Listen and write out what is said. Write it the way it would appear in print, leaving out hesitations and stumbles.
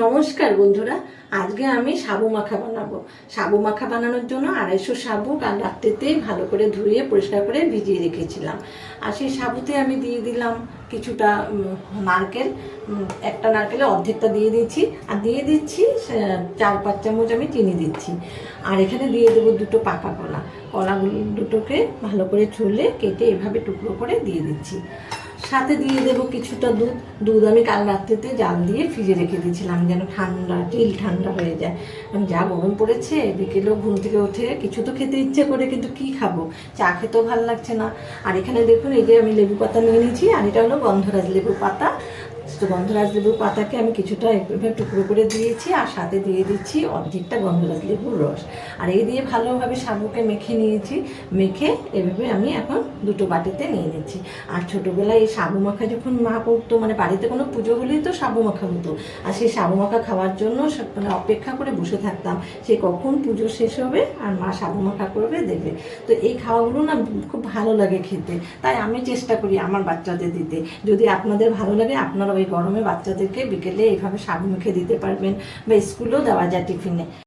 নমস্কার বন্ধুরা, আজকে আমি সাবু মাখা বানাবো। সাবু মাখা বানানোর জন্য 250 সাবু কাল রাত্রিতেই ভালো করে ধুয়ে পরিষ্কার করে ভিজিয়ে রেখেছিলাম। আর সেই সাবুতে আমি দিয়ে দিলাম কিছুটা নারকেল। একটা নারকেলে অর্ধেকটা দিয়ে দিচ্ছি, আর দিয়ে দিচ্ছি 4-5 চামচ আমি চিনি দিচ্ছি। আর এখানে দিয়ে দেবো দুটো পাকা কলা। কলাগুলো দুটোকে ভালো করে ছুলে কেটে এভাবে টুকরো করে দিয়ে দিচ্ছি। সাথে দিয়ে দেবো কিছুটা দুধ আমি কাল রাত্রিতে জাল দিয়ে ফ্রিজে রেখে দিয়েছিলাম যেন ঠান্ডা ঠান্ডা হয়ে যায়। যা গরম পড়েছে, বিকেলেও ঘুম থেকে উঠে কিছু তো খেতে ইচ্ছে করে, কিন্তু কি খাবো, চা খেতেও ভালো লাগছে না। আর এখানে দেখুন, এই যে আমি লেবু পাতা নিয়ে নিয়েছি, আর এটা হলো গন্ধরাজ লেবু পাতা। তো গন্ধরাজ লেবুর পাতাকে আমি কিছুটা এভাবে টুকরো করে দিয়েছি, আর সাথে দিয়ে দিচ্ছি অর্ধেকটা গন্ধরাজ লেবুর রস। আর এই দিয়ে ভালোভাবে সাবুকে মেখে নিয়েছি। মেখে এভাবে আমি এখন দুটো বাটিতে নিয়ে নিচ্ছি। আর ছোটোবেলায় এই সাবু মাখা যখন মা করতো, মানে বাড়িতে কোনো পুজো হলেই তো সাবু মাখা হতো, আর সেই সাবু মাখা খাওয়ার জন্য মানে অপেক্ষা করে বসে থাকতাম, সে কখন পুজো শেষ হবে আর মা সাবু মাখা করবে দেবে। তো এই খাওয়াগুলো না খুব ভালো লাগে খেতে, তাই আমি চেষ্টা করি আমার বাচ্চাদের দিতে। যদি আপনাদের ভালো লাগে, আপনারা ওই গরমে বাচ্চাদেরকে বিকেলে এইভাবে সাবু মেখে দিতে পারবেন, বা স্কুলেও দেওয়া যায় টিফিনে।